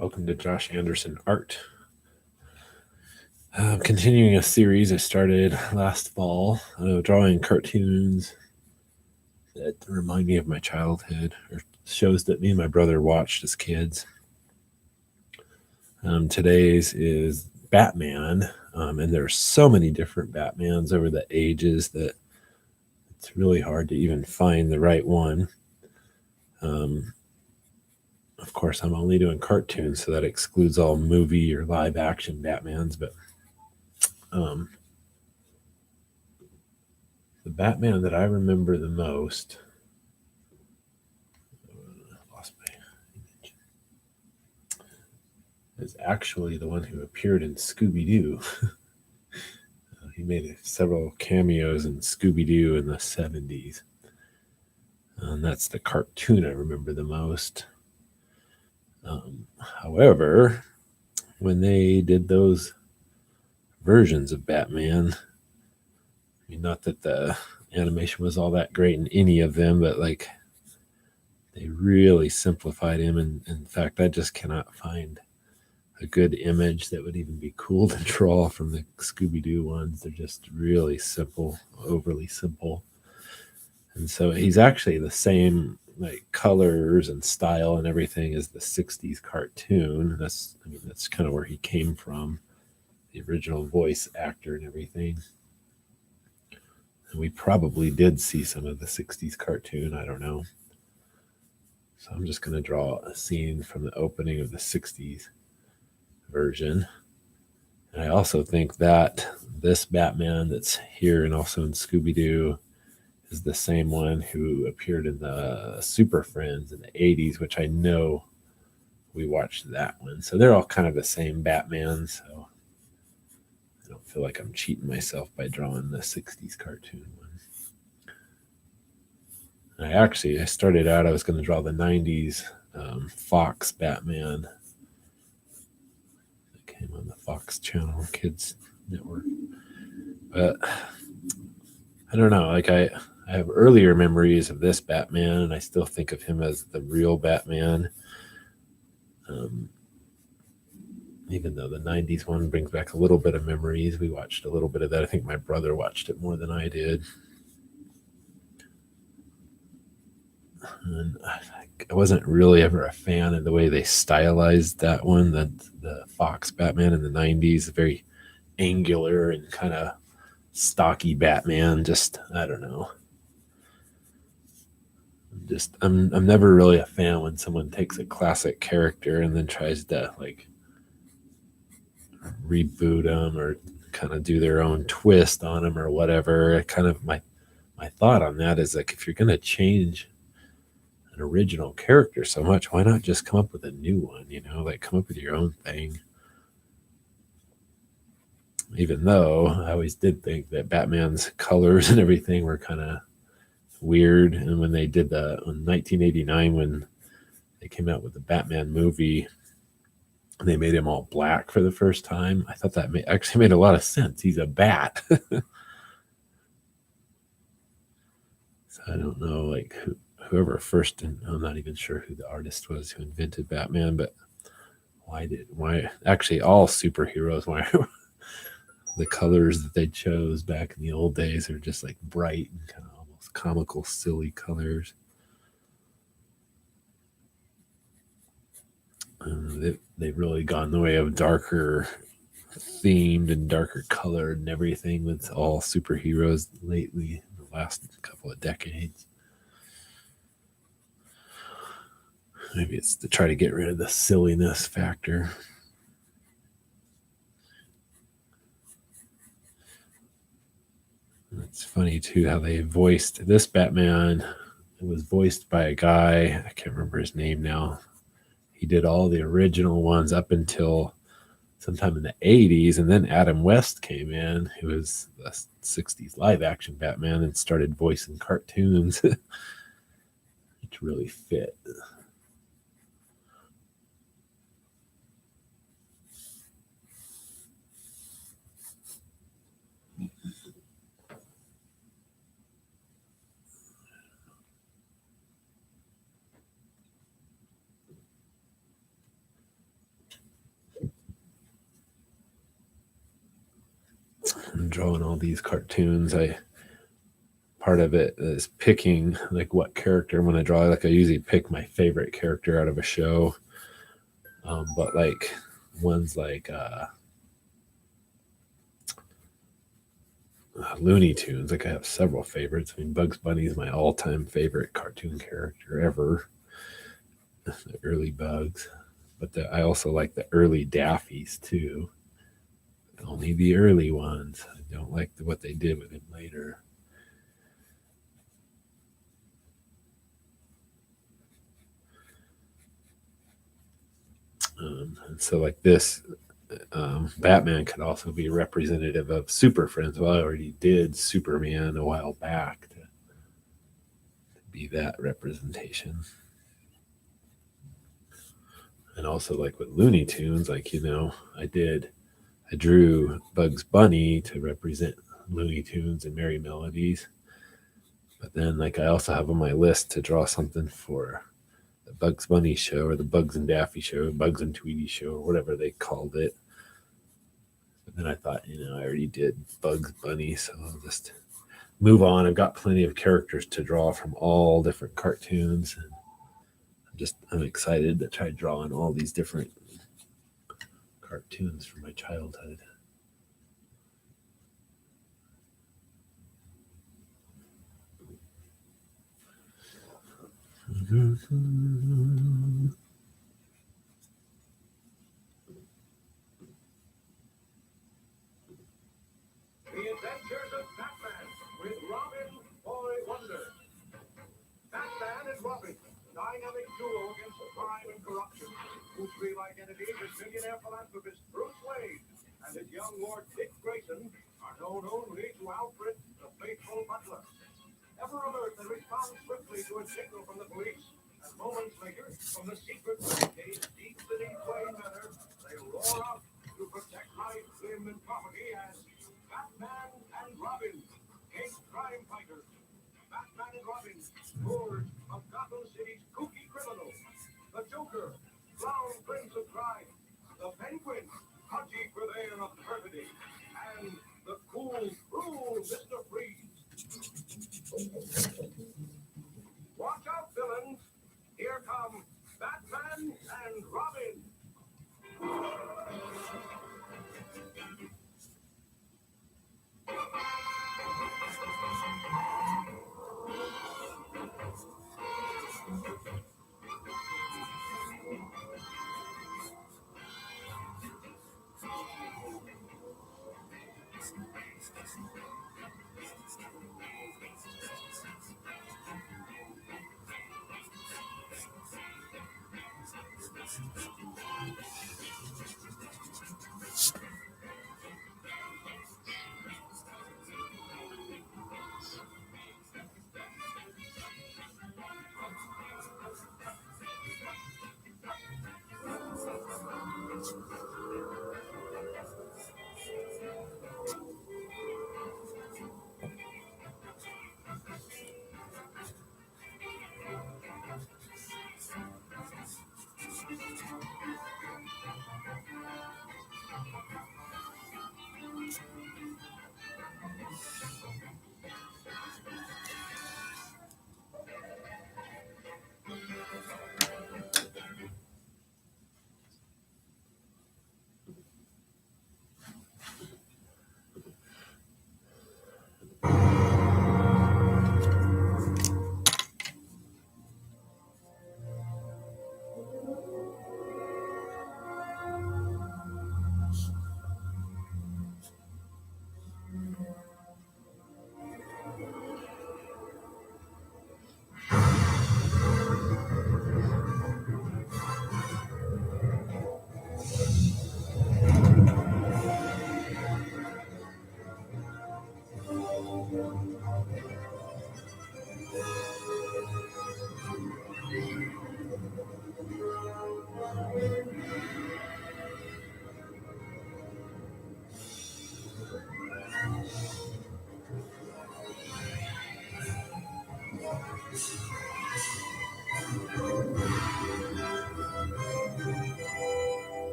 Welcome to Josh Anderson Art. Continuing a series I started last fall, drawing cartoons that remind me of my childhood, or shows that me and my brother watched as kids. Today's is Batman, and there's so many different Batmans over the ages that it's really hard to even find the right one. Of course, I'm only doing cartoons, so that excludes all movie or live action Batmans, but the Batman that I remember the most, lost my image, is actually the one who appeared in Scooby-Doo. He made several cameos in Scooby-Doo in the 70s. And that's the cartoon I remember the most. However, when they did those versions of Batman, I mean, not that the animation was all that great in any of them, but like they really simplified him. And in fact, I just cannot find a good image that would even be cool to draw from the Scooby-Doo ones. They're just really simple, overly simple. And so he's actually the same like colors and style and everything as the 60s cartoon. That's kind of where he came from, the original voice actor and everything. And we probably did see some of the 60s cartoon, I don't know. So I'm just going to draw a scene from the opening of the 60s version. And I also think that this Batman that's here and also in Scooby-Doo is the same one who appeared in the Super Friends in the 80s, which I know we watched that one. So they're all kind of the same Batman. So I don't feel like I'm cheating myself by drawing the 60s cartoon one. I started out, I was going to draw the 90s Fox Batman that came on the Fox Channel Kids Network. But I don't know. Like I have earlier memories of this Batman, and I still think of him as the real Batman. Even though the 90s one brings back a little bit of memories. We watched a little bit of that. I think my brother watched it more than I did. And I wasn't really ever a fan of the way they stylized that one, the Fox Batman in the 90s, very angular and kind of stocky Batman. Just, I don't know. I'm never really a fan when someone takes a classic character and then tries to like reboot them or kind of do their own twist on them or whatever. Kind of my thought on that is like if you're going to change an original character so much, why not just come up with a new one? Like come up with your own thing. Even though I always did think that Batman's colors and everything were kind of weird, and when they did in 1989 when they came out with the Batman movie, they made him all black for the first time. I thought that actually made a lot of sense. He's a bat. So I don't know, like whoever first, I'm not even sure who the artist was who invented Batman, but why actually all superheroes, why the colors that they chose back in the old days are just like bright and kind of almost comical, silly colors. They've really gone the way of darker themed and darker colored and everything with all superheroes lately, the last couple of decades. Maybe it's to try to get rid of the silliness factor. It's funny too how they voiced this Batman. It was voiced by a guy, I can't remember his name now. He did all the original ones up until sometime in the 80s, and then Adam West came in, who was the 60s live action Batman, and started voicing cartoons. It really fit. drawing all these cartoons, part of it is picking like what character I'm going to draw. Like I usually pick my favorite character out of a show, but like ones like Looney Tunes. Like I have several favorites. I mean, Bugs Bunny is my all-time favorite cartoon character ever. The early Bugs, but I also like the early Daffies too. Only the early ones. I don't like what they did with him later. And so like this, Batman could also be representative of Super Friends. Well, I already did Superman a while back to be that representation. And also like with Looney Tunes, like, I drew Bugs Bunny to represent Looney Tunes and Merry Melodies. But then like I also have on my list to draw something for the Bugs Bunny show or the Bugs and Daffy show, Bugs and Tweety show, or whatever they called it. But then I thought, I already did Bugs Bunny, so I'll just move on. I've got plenty of characters to draw from all different cartoons. And I'm excited to try drawing all these different cartoons from my childhood. The Adventures of Batman with Robin Boy Wonder. Batman and Robin, dynamic duo against crime and corruption, whose real identity is millionaire philanthropist Bruce Wayne and his young Lord Dick Grayson are known only to Alfred, the faithful butler. Ever alert, they respond swiftly to a signal from the police, and moments later, from the secret barricade deep beneath Wayne Manor, they roar out to protect life, limb, and property as Batman and Robin, hate crime fighters. Batman and Robin, lords of Gotham City's kooky criminals. The Joker, clown prince of crime. The Penguin, pudgy purveyor of perfidy. And the cool, cruel Mr. Freeze. Watch out, villains. Here come Batman and Robin.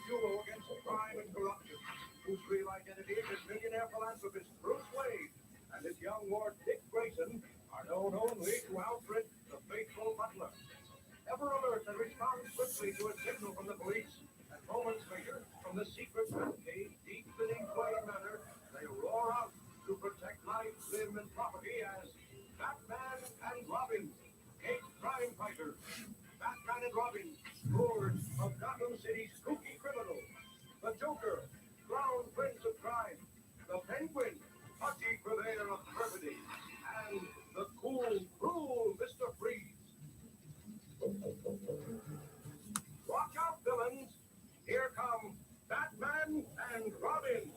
duo against crime and corruption, whose real identity is millionaire philanthropist Bruce Wayne and his young ward Dick Grayson are known only to Alfred, the faithful butler. Ever alert and respond swiftly to a signal from the police, and moments later, from the secret cave deep beneath Wayne Manor, they roar out to protect life, limb, and property as Batman and Robin, eight crime fighters. Batman and Robin, lords of Gotham City's kooky criminals. The Joker, crown prince of crime. The Penguin, haughty purveyor of perfidy. And the cool, cruel Mr. Freeze. Watch out, villains! Here come Batman and Robin!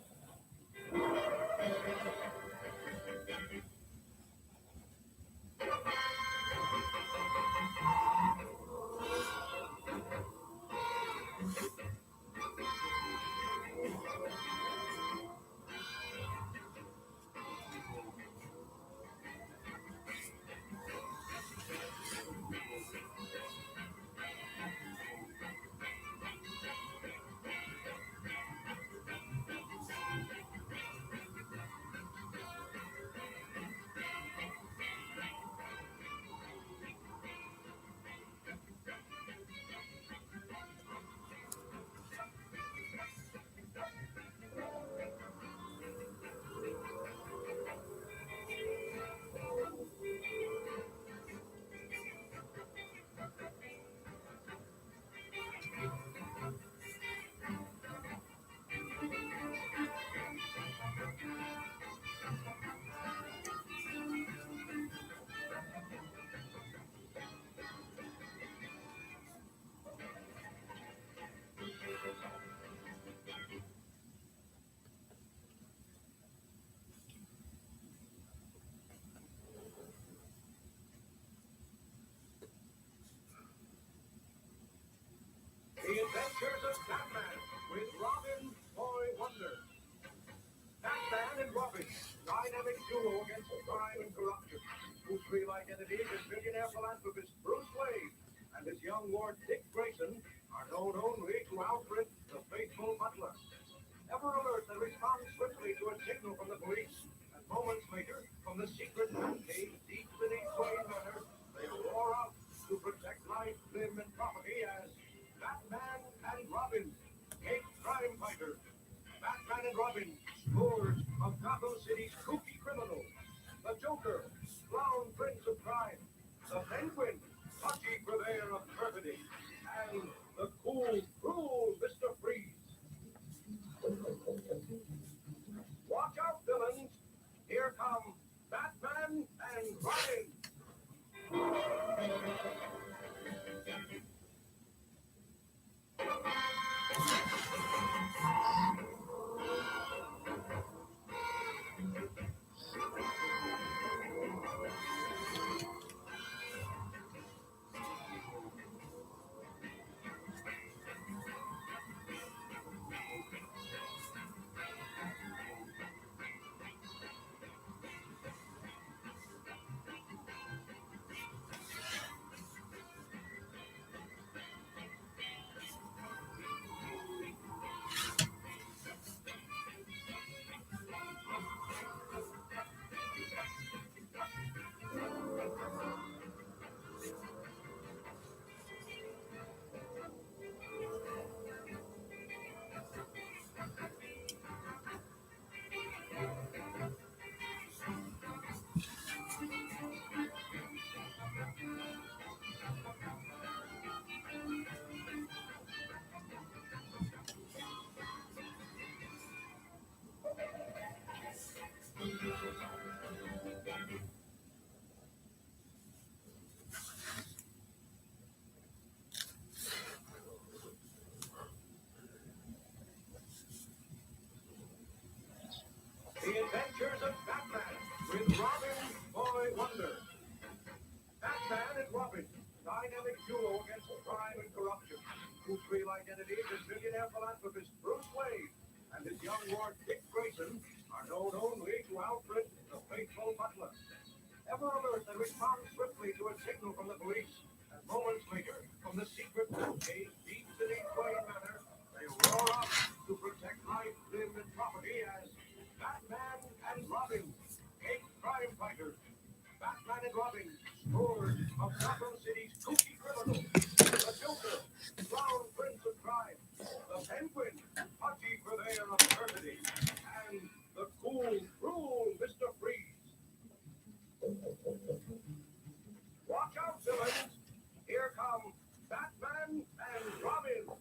The Adventures of Batman with Robin Boy Wonder. Batman and Robin, dynamic duo against crime and corruption, whose real identity is millionaire philanthropist Bruce Wayne and his young ward Dick Grayson are known only to Alfred, the faithful butler. Ever alert and respond swiftly to a signal from the police, and moments later, from the secret cave deep beneath Wayne Manor, they roar out to protect life, limb, and property as Batman and Robin, eight crime fighters. Batman and Robin, lords of Gotham City's kooky criminals. The Joker, crown prince of crime. The Penguin, haughty purveyor of perfidy. And the cool, cruel Mr. Freeze. Watch out, villains! Here come Batman and Robin! The Adventures of Batman with Robin Boy Wonder. Batman and Robin, dynamic duo against crime and corruption, whose real identity is millionaire philanthropist Bruce Wayne and his young ward Dick Grayson are known only to Alfred, the faithful butler. Ever alert and respond swiftly to a signal from the police, and moments later, from the secret cave deep beneath Wayne Manor, they roar Robin, eight crime fighters. Batman and Robin, scourge of Gotham City's kooky criminals. The Joker, Crown Prince of Crime. The Penguin, Hachi Purveyor of Perfidy. And the cool, cruel Mr. Freeze. Watch out, villains! Here come Batman and Robin!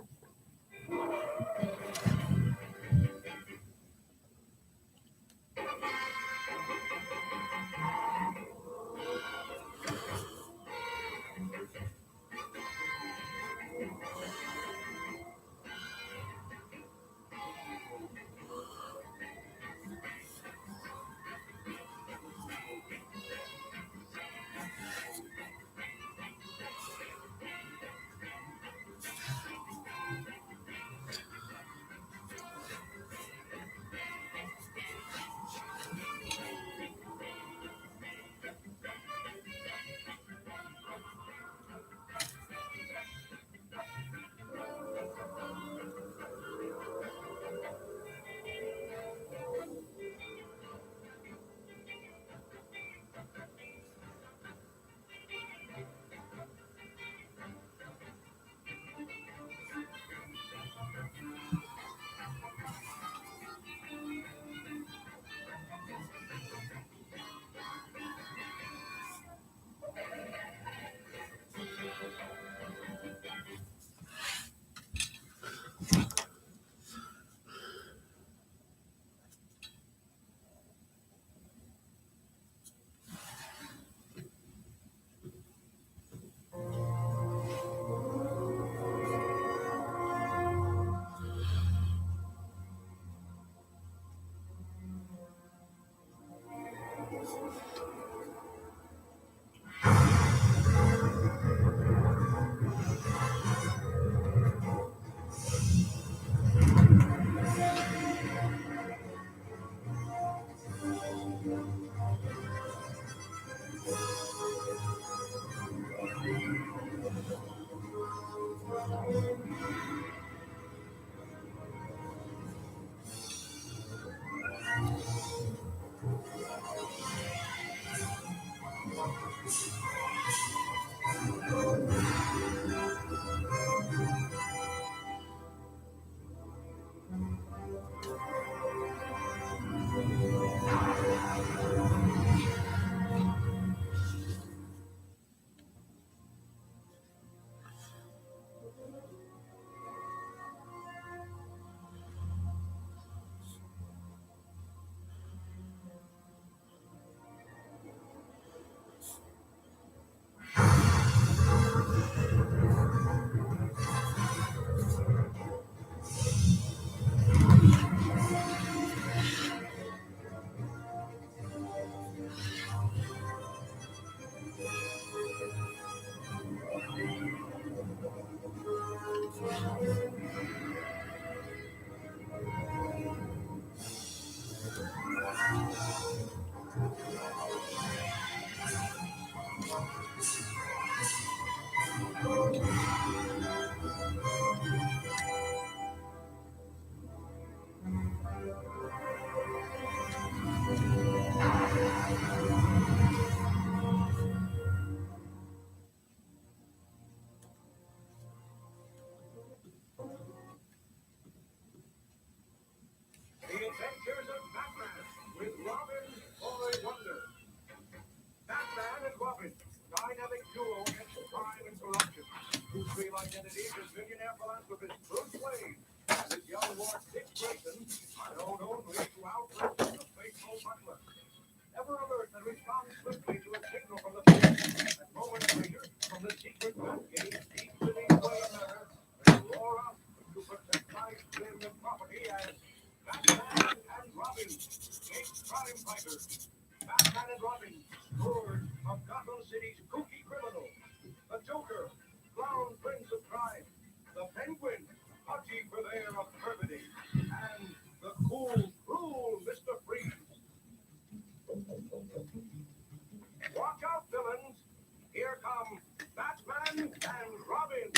The Adventures of Batman with Robin, Boy Wonder. Batman and Robin, dynamic duo against crime and corruption. Whose real identities as millionaire philanthropist Bruce Wayne and his young ward Dick Grayson are known only to outwit the faithful butler. Ever alert and respond swiftly to a signal from the police, and moments later, from the secret Batcave deep beneath Wayne Manor, they roar up to protect life, limb, and property as Batman and Robin, eight crime fighters. Batman and Robin, scourge of Gotham City's kooky criminals. The Joker, Crown Prince of Crime. The Penguin, Hachi Purveyor of Perfidy. And the cool, cruel Mr. Freeze. Watch out, villains! Here come Batman and Robin!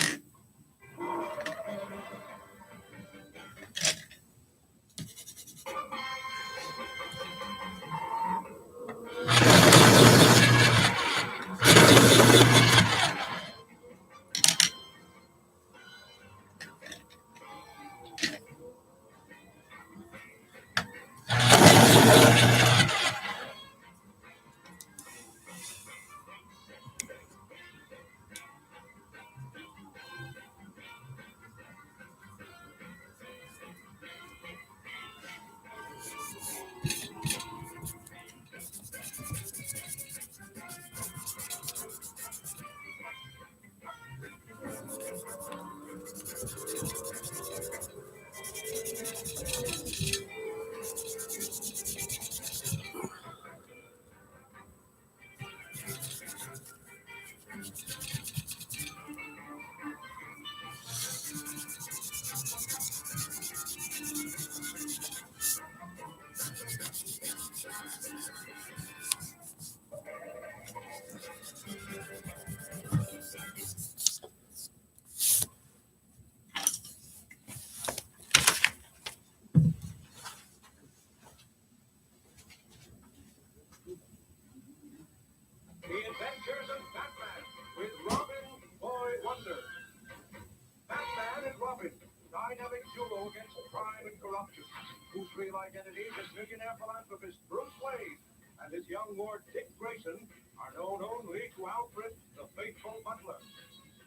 against crime and corruption, whose real identity is millionaire philanthropist Bruce Wayne and his young ward Dick Grayson are known only to Alfred, the faithful butler.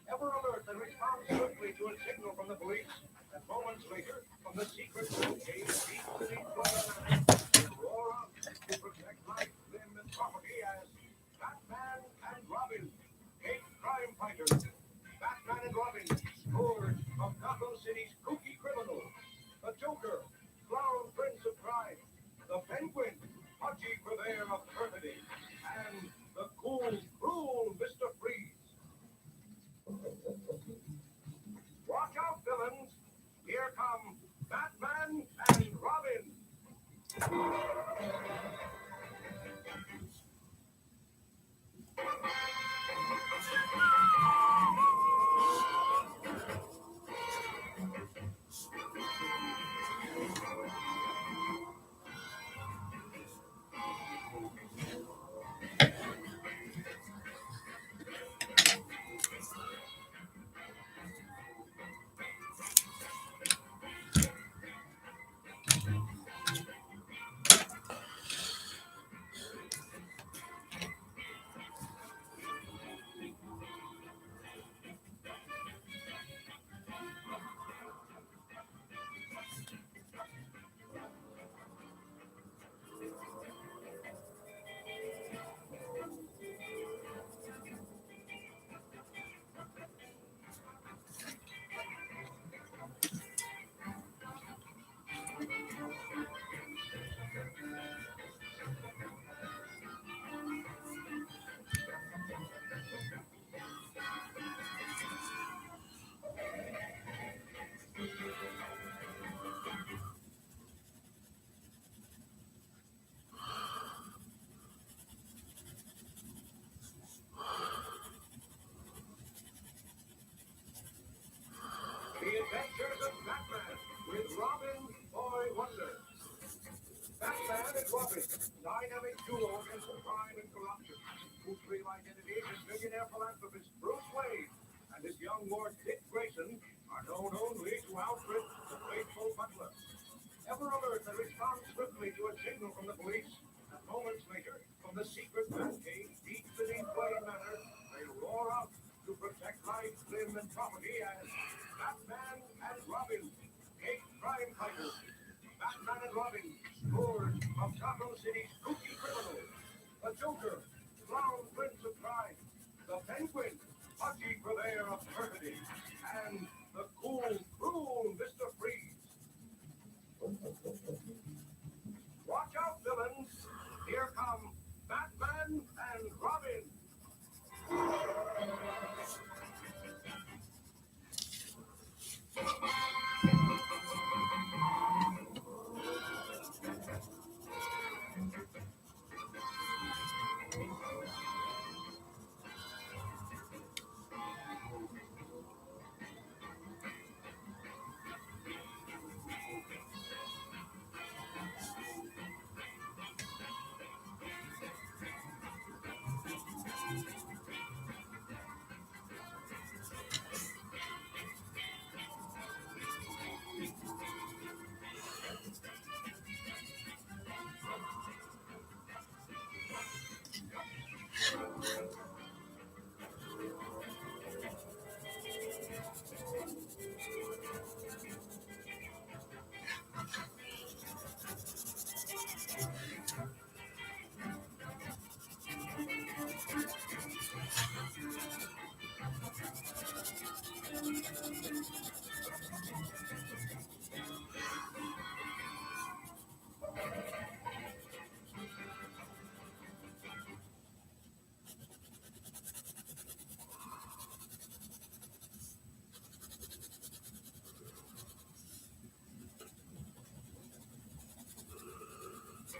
Ever alert and respond swiftly to a signal from the police, and moments later, from the secret cave deep beneath they roar out to protect life, limb, and property as Batman and Robin, eight crime fighters. Batman and Robin, scourge of Gotham City's kooky criminals. The Joker, clown prince of crime. The Penguin, pudgy purveyor of perfidy. And the cool, cruel Mr. Freeze. Watch out, villains. Here come Batman and Robin. The Adventures of Batman with Robin Boy Wonder. Batman and Robin, dynamic duo against crime and corruption, whose real identity is millionaire philanthropist Bruce Wayne and his young ward Dick Grayson are known only to Alfred, the faithful butler. Ever alert and respond swiftly to a signal from the police, and moments later, from the secret Batcave deep beneath Wayne Manor, they roar out to protect life, limb, and property as Batman and Robin, eight crime fighters. Batman and Robin, scourge of Gotham City's kooky criminals. The Joker, clown prince of crime. The Penguin, pudgy purveyor of perfidy. And the cool, cruel Mr. Freeze. Watch out, villains. Here come Batman and Robin.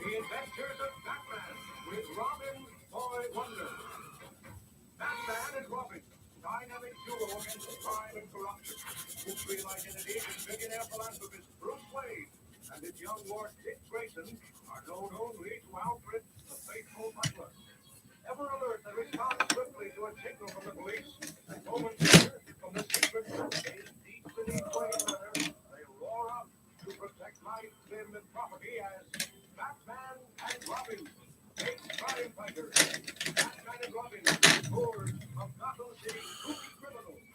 The Adventures of Batman with Robin Boy Wonder. Batman and Robin, dynamic duo against crime and corruption, whose real identity is millionaire philanthropist Bruce Wayne and his young ward Dick Grayson are known only to Alfred, the faithful butler. Ever alert and respond swiftly to a signal from the police, and moments later, from the secret Batcave deep beneath Wayne Manor, they roar out and Robin, big crime fighters. Batman and Robin, lords of Gotham City spooky criminals.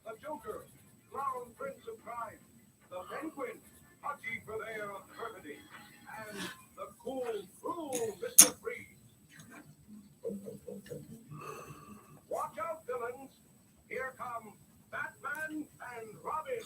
The Joker, clown prince of crime. The Penguin, husky purveyor of perfidy. And the cool, cruel Mr. Freeze. Watch out, villains. Here come Batman and Robin.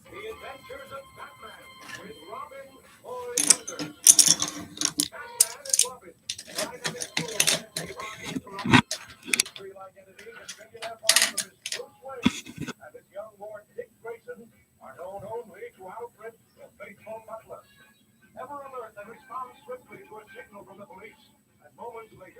The Adventures of Batman with Robin Lloyd Wonder. Batman and Robin, dynamic duo against crime and corruption. Real identity and millionaire father of his Bruce Wayne and his young Lord Dick Grayson are known only to Alfred, the faithful butler. Ever alert and respond swiftly to a signal from the police, and moments later.